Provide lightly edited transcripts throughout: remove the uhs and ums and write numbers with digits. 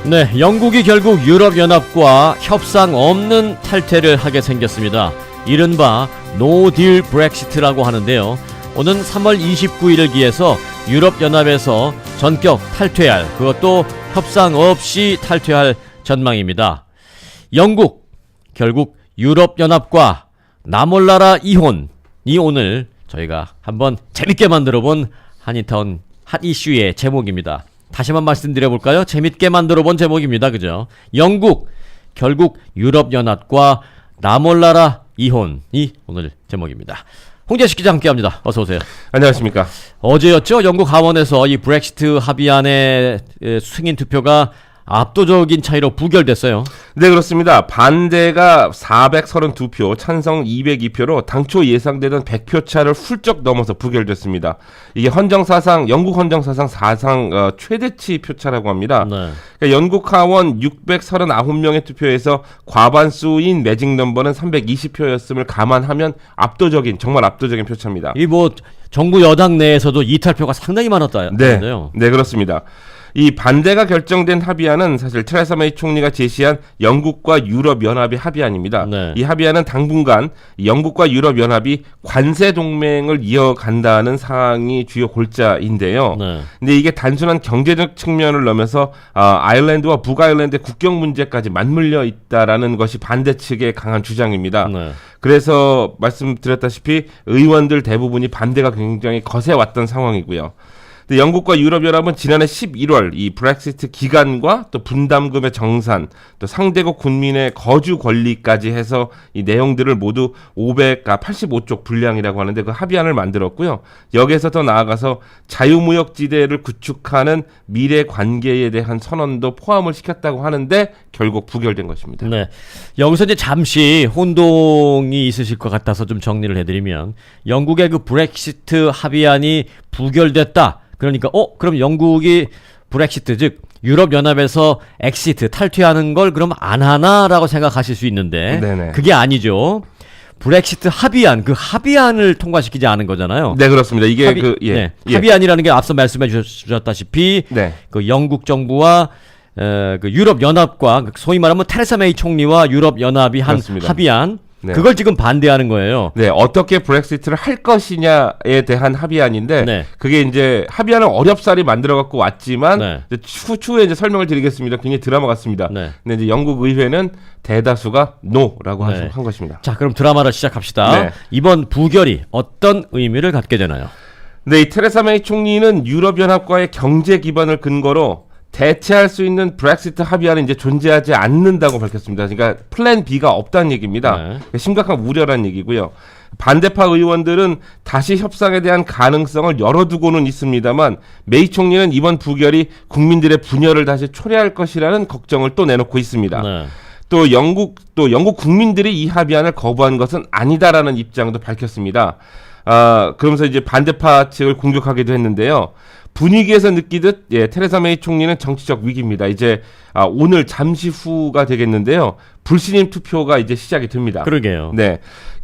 네, 영국이 결국 유럽연합과 협상 없는 탈퇴를 하게 생겼습니다. 이른바 노딜 브렉시트라고 하는데요. 오는 3월 29일을 기해서 유럽연합에서 전격 탈퇴할, 그것도 협상 없이 탈퇴할 전망입니다. 영국, 결국 유럽연합과 나몰라라 이혼이 오늘 저희가 한번 재밌게 만들어본 한인타운 핫 이슈의 제목입니다. 다시 한번 말씀드려볼까요? 재밌게 만들어본 제목입니다. 그죠? 영국, 결국 유럽연합과 나몰라라 이혼이 오늘 제목입니다. 홍재식 기자 함께합니다. 어서 오세요. 안녕하십니까. 어제였죠. 영국 하원에서 이 브렉시트 합의안의 승인 투표가 압도적인 차이로 부결됐어요. 네, 그렇습니다. 반대가 432표, 찬성 202표로 당초 예상되던 100표 차를 훌쩍 넘어서 부결됐습니다. 이게 영국 헌정사상 사상 최대치 표차라고 합니다. 네. 그러니까 영국 하원 639명의 투표에서 과반수인 매직 넘버는 320표였음을 감안하면 정말 압도적인 표차입니다. 이 정부 여당 내에서도 이탈표가 상당히 많았다는데요. 네, 그렇습니다. 이 반대가 결정된 합의안은 사실 테레사 메이 총리가 제시한 영국과 유럽연합의 합의안입니다. 네. 이 합의안은 당분간 영국과 유럽연합이 관세 동맹을 이어간다는 사항이 주요 골자인데요. 네. 근데 이게 단순한 경제적 측면을 넘어서 아일랜드와 북아일랜드의 국경 문제까지 맞물려 있다라는 것이 반대 측의 강한 주장입니다. 네. 그래서 말씀드렸다시피 의원들 대부분이 반대가 굉장히 거세왔던 상황이고요. 영국과 유럽연합은 지난해 11월 이 브렉시트 기간과 또 분담금의 정산, 또 상대국 군민의 거주 권리까지 해서 이 내용들을 모두 85쪽 분량이라고 하는데 그 합의안을 만들었고요. 여기에서 더 나아가서 자유무역지대를 구축하는 미래 관계에 대한 선언도 포함을 시켰다고 하는데 결국 부결된 것입니다. 네. 여기서 이제 잠시 혼동이 있으실 것 같아서 좀 정리를 해드리면 영국의 그 브렉시트 합의안이 부결됐다. 그러니까 그럼 영국이 브렉시트 즉 유럽연합에서 엑시트 탈퇴하는 걸 그럼 안 하나라고 생각하실 수 있는데 네네. 그게 아니죠. 브렉시트 합의안 그 합의안을 통과시키지 않은 거잖아요. 네, 그렇습니다. 이게 합의안이라는 게 앞서 말씀해 주셨다시피 네. 그 영국 정부와 그 유럽연합과 소위 말하면 테레사 메이 총리와 유럽연합이 한 그렇습니다. 합의안 네. 그걸 지금 반대하는 거예요. 네, 어떻게 브렉시트를 할 것이냐에 대한 합의안인데 네. 그게 이제 합의안을 어렵사리 만들어 갖고 왔지만 네. 추후에 이제 설명을 드리겠습니다. 굉장히 드라마 같습니다. 네. 근데 이제 영국 의회는 대다수가 노라고 네. 한 것입니다. 자, 그럼 드라마를 시작합시다. 네. 이번 부결이 어떤 의미를 갖게 되나요? 네, 이 테레사 메이 총리는 유럽연합과의 경제 기반을 근거로 대체할 수 있는 브렉시트 합의안은 이제 존재하지 않는다고 밝혔습니다. 그러니까 플랜 B가 없다는 얘기입니다. 네. 그러니까 심각한 우려라는 얘기고요. 반대파 의원들은 다시 협상에 대한 가능성을 열어두고는 있습니다만 메이 총리는 이번 부결이 국민들의 분열을 다시 초래할 것이라는 걱정을 또 내놓고 있습니다. 네. 또 영국 국민들이 이 합의안을 거부한 것은 아니다라는 입장도 밝혔습니다. 그러면서 이제 반대파 측을 공격하기도 했는데요. 분위기에서 느끼듯 테레사 메이 총리는 정치적 위기입니다. 이제 오늘 잠시 후가 되겠는데요. 불신임 투표가 이제 시작이 됩니다. 그러게요. 네,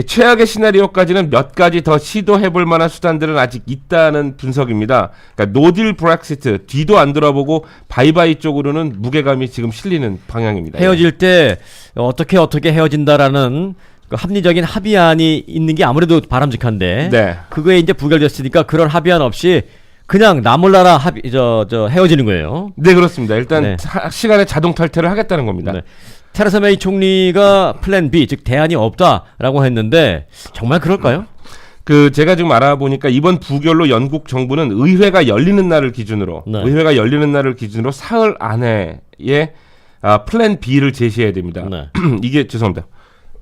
최악의 시나리오까지는 몇 가지 더 시도해볼 만한 수단들은 아직 있다는 분석입니다. 그러니까 노딜 브렉시트 뒤도 안 돌아보고 바이바이 쪽으로는 무게감이 지금 실리는 방향입니다. 헤어질 때 어떻게 헤어진다라는 그 합리적인 합의안이 있는 게 아무래도 바람직한데 네. 그거에 이제 부결됐으니까 그런 합의안 없이 그냥 나몰라라 헤어지는 거예요. 네, 그렇습니다. 일단 네. 시간에 자동 탈퇴를 하겠다는 겁니다. 네. 테레사 메이 총리가 플랜 B 즉 대안이 없다라고 했는데 정말 그럴까요? 제가 지금 알아보니까 이번 부결로 영국 정부는 의회가 열리는 날을 기준으로 사흘 안에 플랜 B를 제시해야 됩니다. 네. 이게 죄송합니다.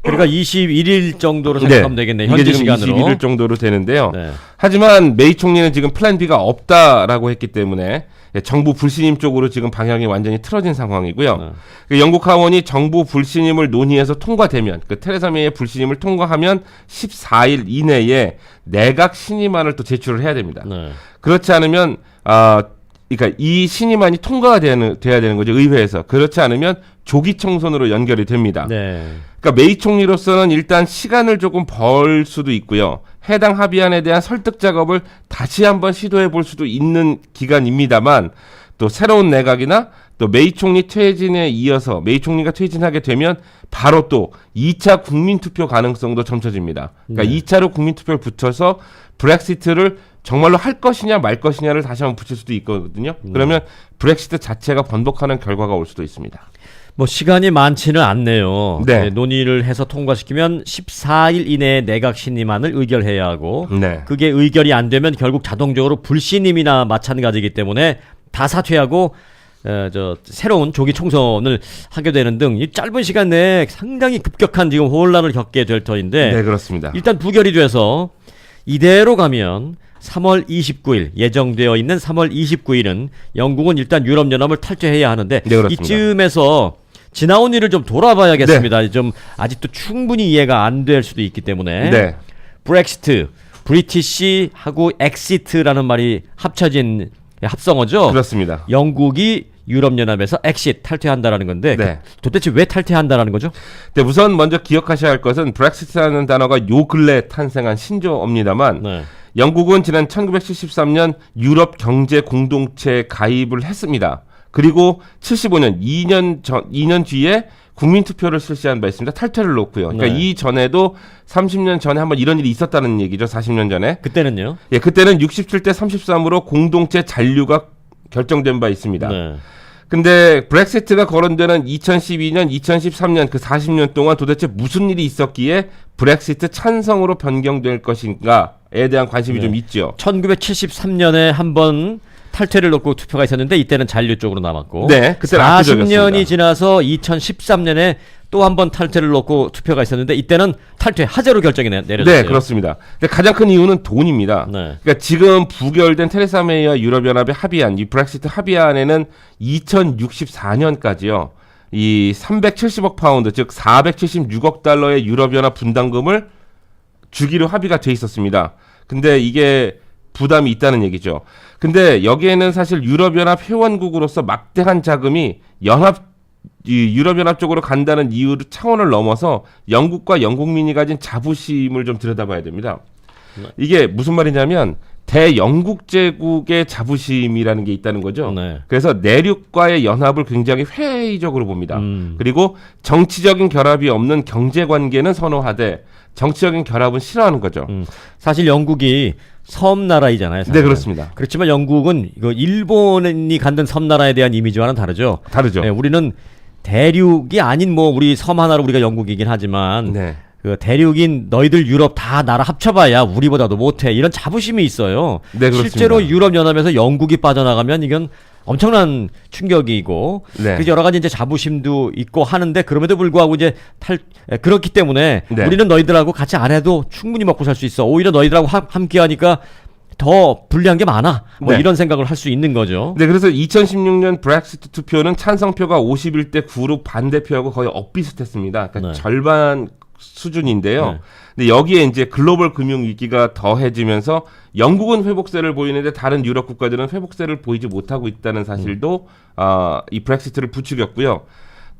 그러니까 21일 정도로 생각하면 되겠네요. 현지 이게 지금 시간으로. 21일 정도로 되는데요. 네. 하지만 메이 총리는 지금 플랜 B가 없다라고 했기 때문에 정부 불신임 쪽으로 지금 방향이 완전히 틀어진 상황이고요. 영국 하원이 정부 불신임을 논의해서 통과되면 테레사 메이의 불신임을 통과하면 14일 이내에 내각 신임안을 또 제출을 해야 됩니다. 네. 그렇지 않으면 그러니까 이 신임안이 통과가 돼야 되는 거죠, 의회에서. 그렇지 않으면 조기 총선으로 연결이 됩니다. 네. 그러니까 메이 총리로서는 일단 시간을 조금 벌 수도 있고요. 해당 합의안에 대한 설득 작업을 다시 한번 시도해 볼 수도 있는 기간입니다만 또 새로운 내각이나 또 메이 총리 퇴진에 이어서 메이 총리가 퇴진하게 되면 바로 또 2차 국민투표 가능성도 점쳐집니다. 그러니까 2차로 국민투표를 붙여서 브렉시트를 정말로 할 것이냐 말 것이냐를 다시 한번 붙일 수도 있거든요. 그러면 브렉시트 자체가 번복하는 결과가 올 수도 있습니다. 뭐 시간이 많지는 않네요. 네. 네, 논의를 해서 통과시키면 14일 이내에 내각 신임안을 의결해야 하고 네. 그게 의결이 안 되면 결국 자동적으로 불신임이나 마찬가지이기 때문에 다 사퇴하고 새로운 조기 총선을 하게 되는 등 이 짧은 시간 내에 상당히 급격한 지금 혼란을 겪게 될 터인데 네, 그렇습니다. 일단 부결이 돼서 이대로 가면 3월 29일 예정되어 있는 3월 29일은 영국은 일단 유럽연합을 탈퇴해야 하는데 네, 그렇습니다. 이쯤에서 지나온 일을 좀 돌아봐야겠습니다. 좀 아직도 충분히 이해가 안 될 수도 있기 때문에 네. 브렉시트, 브리티시하고 엑시트라는 말이 합쳐진 합성어죠. 그렇습니다. 영국이 유럽연합에서 엑시트 탈퇴한다라는 건데 네. 도대체 왜 탈퇴한다라는 거죠? 네, 우선 먼저 기억하셔야 할 것은 브렉시트라는 단어가 요 근래 탄생한 신조어입니다만 네. 영국은 지난 1973년 유럽 경제 공동체에 가입을 했습니다. 그리고 75년 2년 뒤에 국민투표를 실시한 바 있습니다. 탈퇴를 놓고요. 그러니까 네. 이 전에도 30년 전에 한번 이런 일이 있었다는 얘기죠. 40년 전에. 그때는요? 예, 그때는 67대 33으로 공동체 잔류가 결정된 바 있습니다. 네. 근데 브렉시트가 거론되는 2012년, 2013년 그 40년 동안 도대체 무슨 일이 있었기에 브렉시트 찬성으로 변경될 것인가에 대한 관심이 좀 있죠. 1973년에 한번 탈퇴를 놓고 투표가 있었는데 이때는 잔류 쪽으로 남았고 네, 그때는 40년이 압도적이었습니다. 지나서 2013년에 또 한 번 탈퇴를 놓고 투표가 있었는데 이때는 탈퇴 하자로 결정이 내려졌어요. 네, 그렇습니다. 근데 가장 큰 이유는 돈입니다. 네. 그러니까 지금 부결된 테레사 메이와 유럽연합의 합의안, 이 브렉시트 합의안에는 2064년까지요. 이 370억 파운드, 즉 476억 달러의 유럽연합 분담금을 주기로 합의가 돼 있었습니다. 근데 이게 부담이 있다는 얘기죠. 근데 여기에는 사실 유럽연합 회원국으로서 막대한 자금이 유럽연합 쪽으로 간다는 이유 차원을 넘어서 영국과 영국민이 가진 자부심을 좀 들여다봐야 됩니다. 이게 무슨 말이냐면 대영국 제국의 자부심이라는 게 있다는 거죠. 네. 그래서 내륙과의 연합을 굉장히 회의적으로 봅니다. 그리고 정치적인 결합이 없는 경제관계는 선호하되 정치적인 결합은 싫어하는 거죠. 사실 영국이 섬나라이잖아요. 사실은. 네, 그렇습니다. 그렇지만 영국은 이거 일본이 갖는 섬나라에 대한 이미지와는 다르죠. 다르죠. 네, 우리는 대륙이 아닌 뭐 우리 섬 하나로 우리가 영국이긴 하지만 네. 그 대륙인 너희들 유럽 다 나라 합쳐봐야 우리보다도 못해 이런 자부심이 있어요. 네, 그렇습니다. 실제로 유럽 연합에서 영국이 빠져나가면 이건 엄청난 충격이고 네. 그래서 여러 가지 이제 자부심도 있고 하는데 그럼에도 불구하고 이제 그렇기 때문에 네. 우리는 너희들하고 같이 안 해도 충분히 먹고 살 수 있어. 오히려 너희들하고 함께 하니까 더 불리한 게 많아. 뭐 네. 이런 생각을 할 수 있는 거죠. 네, 그래서 2016년 브렉시트 투표는 찬성표가 51대 9로 반대표하고 거의 엇비슷했습니다. 그러니까 네. 절반 수준인데요. 네. 근데 여기에 이제 글로벌 금융 위기가 더해지면서 영국은 회복세를 보이는데 다른 유럽 국가들은 회복세를 보이지 못하고 있다는 사실도 이 브렉시트를 부추겼고요.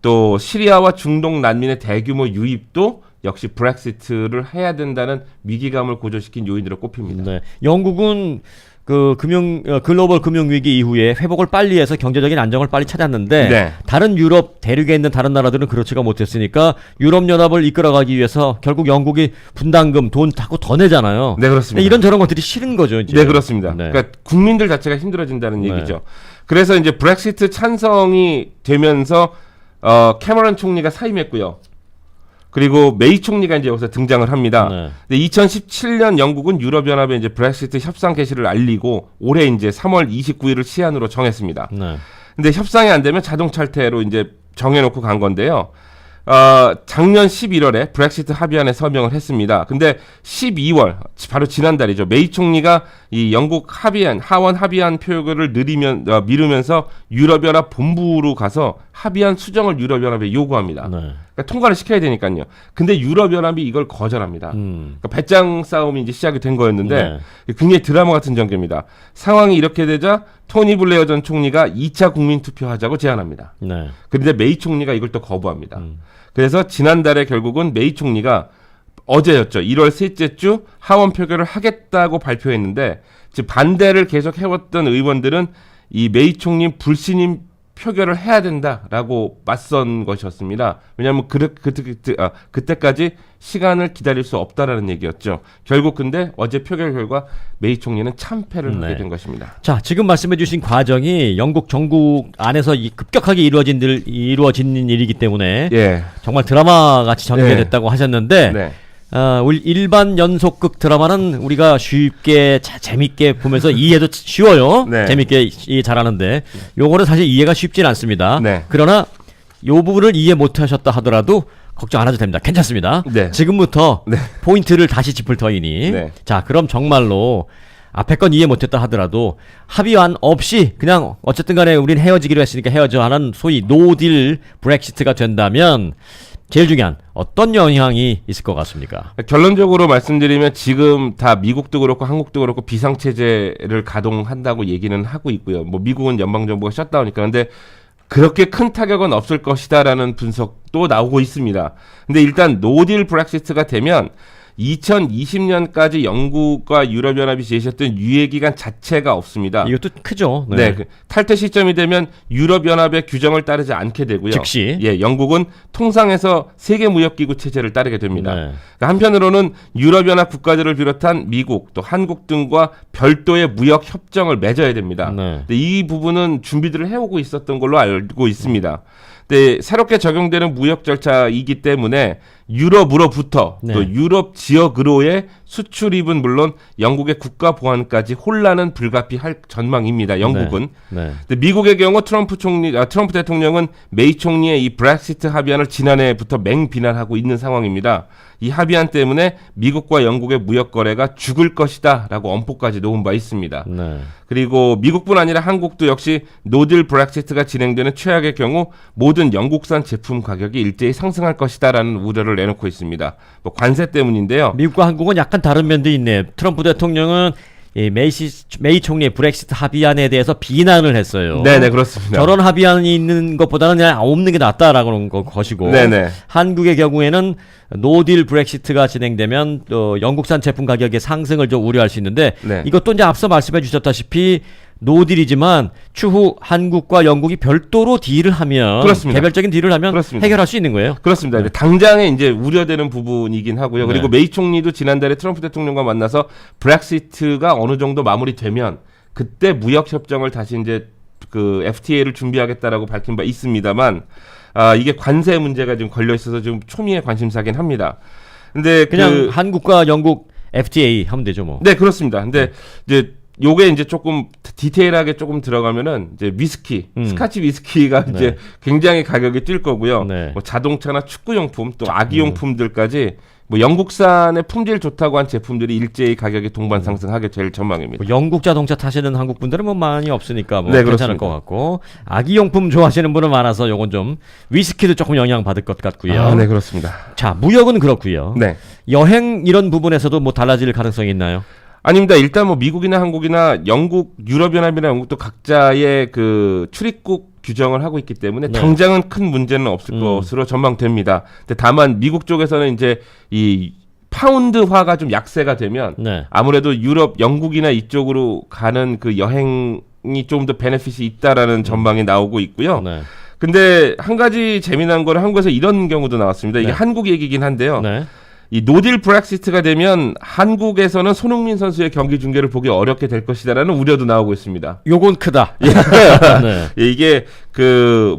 또 시리아와 중동 난민의 대규모 유입도 역시 브렉시트를 해야 된다는 위기감을 고조시킨 요인으로 꼽힙니다. 네. 영국은 그 글로벌 금융 위기 이후에 회복을 빨리 해서 경제적인 안정을 빨리 찾았는데 네. 다른 유럽 대륙에 있는 다른 나라들은 그렇지가 못했으니까 유럽 연합을 이끌어가기 위해서 결국 영국이 분담금 돈 자꾸 더 내잖아요. 네, 그렇습니다. 이런 저런 것들이 싫은 거죠, 이제. 네, 그렇습니다. 네. 그러니까 국민들 자체가 힘들어진다는 네. 얘기죠. 그래서 이제 브렉시트 찬성이 되면서 캐머런 총리가 사임했고요. 그리고 메이 총리가 이제 여기서 등장을 합니다. 네. 근데 2017년 영국은 유럽연합에 이제 브렉시트 협상 개시를 알리고 올해 이제 3월 29일을 시한으로 정했습니다. 네. 근데 협상이 안 되면 자동 탈퇴로 이제 정해놓고 간 건데요. 작년 11월에 브렉시트 합의안에 서명을 했습니다. 근데 12월, 바로 지난달이죠. 메이 총리가 이 영국 하원 합의안 표결을 미루면서 유럽연합 본부로 가서 합의안 수정을 유럽연합에 요구합니다. 네. 그러니까 통과를 시켜야 되니까요. 근데 유럽연합이 이걸 거절합니다. 그러니까 배짱 싸움이 이제 시작이 된 거였는데 굉장히 드라마 같은 전개입니다. 상황이 이렇게 되자 토니 블레어 전 총리가 2차 국민투표하자고 제안합니다. 네. 그런데 메이 총리가 이걸 또 거부합니다. 그래서 지난달에 결국은 메이 총리가 어제였죠. 1월 셋째 주 하원 표결을 하겠다고 발표했는데 반대를 계속 해왔던 의원들은 이 메이 총리 불신임 표결을 해야 된다라고 맞선 것이었습니다. 왜냐하면 그때까지 시간을 기다릴 수 없다라는 얘기였죠. 결국 근데 어제 표결 결과 메이 총리는 참패를 하게 된 것입니다. 자, 지금 말씀해주신 과정이 영국 정국 안에서 급격하게 이루어진 일이기 때문에 예. 정말 드라마 같이 전개됐다고 하셨는데 네. 우리 일반 연속극 드라마는 우리가 쉽게 재밌게 보면서 이해도 쉬워요. 네. 재밌게 이해 잘하는데 요거는 사실 이해가 쉽진 않습니다. 네. 그러나 요 부분을 이해 못하셨다 하더라도 걱정 안 하셔도 됩니다. 괜찮습니다. 네. 지금부터 네. 포인트를 다시 짚을 터이니 네. 자, 그럼 정말로 앞에 건 이해 못했다 하더라도 합의안 없이 그냥 어쨌든 간에 우린 헤어지기로 했으니까 헤어져 하는 소위 노딜 브렉시트가 된다면 제일 중요한 어떤 영향이 있을 것 같습니까? 결론적으로 말씀드리면 지금 다 미국도 그렇고 한국도 그렇고 비상체제를 가동한다고 얘기는 하고 있고요. 뭐 미국은 연방정부가 셧다운이니까. 근데 그렇게 큰 타격은 없을 것이다라는 분석도 나오고 있습니다. 근데 일단 노딜 브렉시트가 되면 2020년까지 영국과 유럽연합이 제시했던 유예기간 자체가 없습니다. 이것도 크죠. 네, 그 탈퇴 시점이 되면 유럽연합의 규정을 따르지 않게 되고요. 즉시. 예, 영국은 통상에서 세계무역기구 체제를 따르게 됩니다. 네. 그러니까 한편으로는 유럽연합 국가들을 비롯한 미국 또 한국 등과 별도의 무역 협정을 맺어야 됩니다. 네. 근데 이 부분은 준비들을 해오고 있었던 걸로 알고 있습니다. 근데 새롭게 적용되는 무역 절차이기 때문에 유럽으로부터 네. 또 유럽 지역으로의 수출입은 물론 영국의 국가 보안까지 혼란은 불가피할 전망입니다. 영국은. 네. 근데 미국의 경우 트럼프 대통령은 메이 총리의 이 브렉시트 합의안을 지난해부터 맹비난하고 있는 상황입니다. 이 합의안 때문에 미국과 영국의 무역 거래가 죽을 것이다라고 엄포까지 놓은 바 있습니다. 네. 그리고 미국뿐 아니라 한국도 역시 노딜 브렉시트가 진행되는 최악의 경우 모든 영국산 제품 가격이 일제히 상승할 것이다라는 우려를 내놓고 있습니다. 뭐 관세 때문인데요. 미국과 한국은 약간 다른 면도 있네요. 트럼프 대통령은 이 메이 총리의 브렉시트 합의안에 대해서 비난을 했어요. 네네, 그렇습니다. 저런 합의안이 있는 것보다는 그냥 없는 게 낫다라는 것이고, 네네. 한국의 경우에는 노딜 브렉시트가 진행되면 영국산 제품 가격의 상승을 좀 우려할 수 있는데, 네. 이것도 이제 앞서 말씀해 주셨다시피 노딜이지만 추후 한국과 영국이 별도로 딜을 하면, 그렇습니다. 개별적인 딜을 하면 그렇습니다. 해결할 수 있는 거예요. 그렇습니다. 당장에 이제 우려되는 부분이긴 하고요. 그리고 네. 메이 총리도 지난달에 트럼프 대통령과 만나서 브렉시트가 어느 정도 마무리되면 그때 무역 협정을 다시 이제 그 FTA를 준비하겠다라고 밝힌 바 있습니다만, 이게 관세 문제가 좀 걸려 있어서 좀 초미의 관심사긴 합니다. 근데 그냥 한국과 영국 FTA 하면 되죠, 뭐. 네, 그렇습니다. 근데 이제 요게 이제 조금 디테일하게 조금 들어가면은 이제 위스키, 스카치 위스키가 이제 굉장히 가격이 뛸 거고요. 네. 뭐 자동차나 축구용품 또 아기용품들까지 뭐 영국산의 품질 좋다고 한 제품들이 일제히 가격이 동반 상승하게 될 전망입니다. 뭐 영국 자동차 타시는 한국 분들은 뭐 많이 없으니까 뭐 네, 괜찮을 그렇습니다. 것 같고, 아기용품 좋아하시는 분은 많아서 요건 좀 위스키도 조금 영향 받을 것 같고요. 네, 그렇습니다. 자, 무역은 그렇고요. 네. 여행 이런 부분에서도 뭐 달라질 가능성이 있나요? 아닙니다. 일단 뭐 미국이나 한국이나 영국, 유럽연합이나 영국도 각자의 그 출입국 규정을 하고 있기 때문에 네. 당장은 큰 문제는 없을 것으로 전망됩니다. 근데 다만 미국 쪽에서는 이제 이 파운드화가 좀 약세가 되면 네. 아무래도 유럽, 영국이나 이쪽으로 가는 그 여행이 좀 더 베네핏이 있다라는 전망이 나오고 있고요. 네. 근데 한 가지 재미난 거는 한국에서 이런 경우도 나왔습니다. 이게 네. 한국 얘기긴 한데요. 네. 이 노딜 브렉시트가 되면 한국에서는 손흥민 선수의 경기 중계를 보기 어렵게 될 것이다라는 우려도 나오고 있습니다. 요건 크다. 네. 예, 이게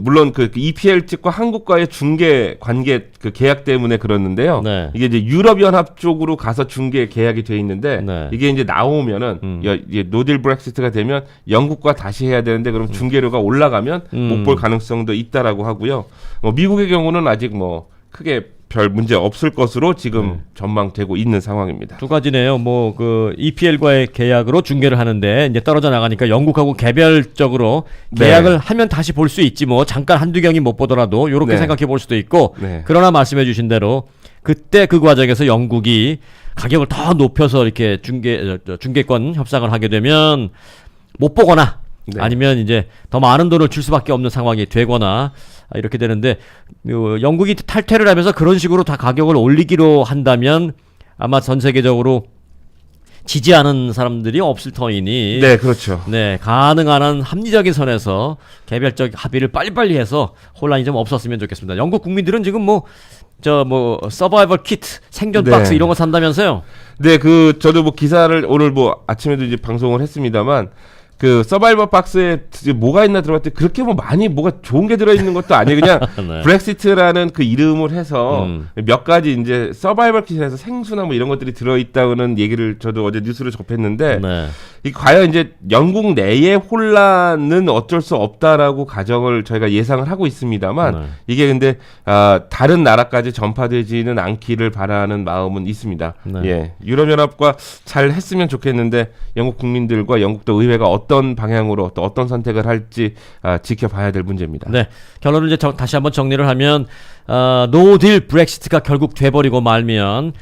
물론 그 EPL 측과 한국과의 중계 관계 그 계약 때문에 그렇는데요. 네. 이게 이제 유럽 연합 쪽으로 가서 중계 계약이 돼 있는데 네. 이게 이제 나오면은 이제 노딜 브렉시트가 되면 영국과 다시 해야 되는데 그럼 중계료가 올라가면 못 볼 가능성도 있다라고 하고요. 뭐 미국의 경우는 아직 뭐 크게 별 문제 없을 것으로 지금 전망되고 있는 상황입니다. 두 가지네요. 뭐 그 EPL과의 계약으로 중계를 하는데 이제 떨어져 나가니까 영국하고 개별적으로 계약을 네. 하면 다시 볼 수 있지, 뭐 잠깐 한두 경기 못 보더라도 요렇게 네. 생각해 볼 수도 있고, 네. 그러나 말씀해 주신 대로 그때 그 과정에서 영국이 가격을 더 높여서 이렇게 중계권 협상을 하게 되면 못 보거나 네. 아니면 이제 더 많은 돈을 줄 수밖에 없는 상황이 되거나 이렇게 되는데, 영국이 탈퇴를 하면서 그런 식으로 다 가격을 올리기로 한다면 아마 전 세계적으로 지지하는 사람들이 없을 터이니 네, 그렇죠. 네, 가능한 한 합리적인 선에서 개별적 합의를 빨리빨리 해서 혼란이 좀 없었으면 좋겠습니다. 영국 국민들은 지금 서바이벌 키트, 생존 네. 박스 이런 거 산다면서요? 네, 저도 뭐 기사를 오늘 뭐 아침에도 이제 방송을 했습니다만, 그 서바이벌 박스에 뭐가 있나 들어봤더니 그렇게 뭐 많이 뭐가 좋은 게 들어있는 것도 아니에요. 그냥 네. 브렉시트라는 그 이름을 해서 음. 몇 가지 이제 서바이벌 킷에서 생수나 뭐 이런 것들이 들어있다는 얘기를 저도 어제 뉴스로 접했는데, 네. 이 과연 이제 영국 내의 혼란은 어쩔 수 없다라고 가정을 저희가 예상을 하고 있습니다만, 네. 이게 근데 다른 나라까지 전파되지는 않기를 바라는 마음은 있습니다. 네. 예, 유럽연합과 잘 했으면 좋겠는데 영국 국민들과 영국도 의회가 어떤 방향으로 또 어떤 선택을 할지 지켜봐야 될 문제입니다. 네. 결론을 이제 다시 한번 정리를 하면 노딜 브렉시트가 결국 돼버리고 말면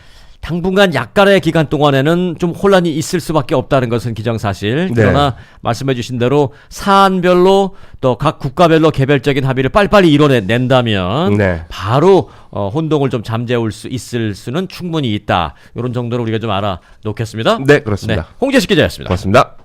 당분간 약간의 기간 동안에는 좀 혼란이 있을 수밖에 없다는 것은 기정사실. 네. 그러나 말씀해주신 대로 사안별로 또 각 국가별로 개별적인 합의를 빨리빨리 이뤄낸다면 네. 바로 혼동을 좀 잠재울 수 있을 수는 충분히 있다. 이런 정도로 우리가 좀 알아놓겠습니다. 네, 그렇습니다. 홍재식 기자였습니다. 고맙습니다.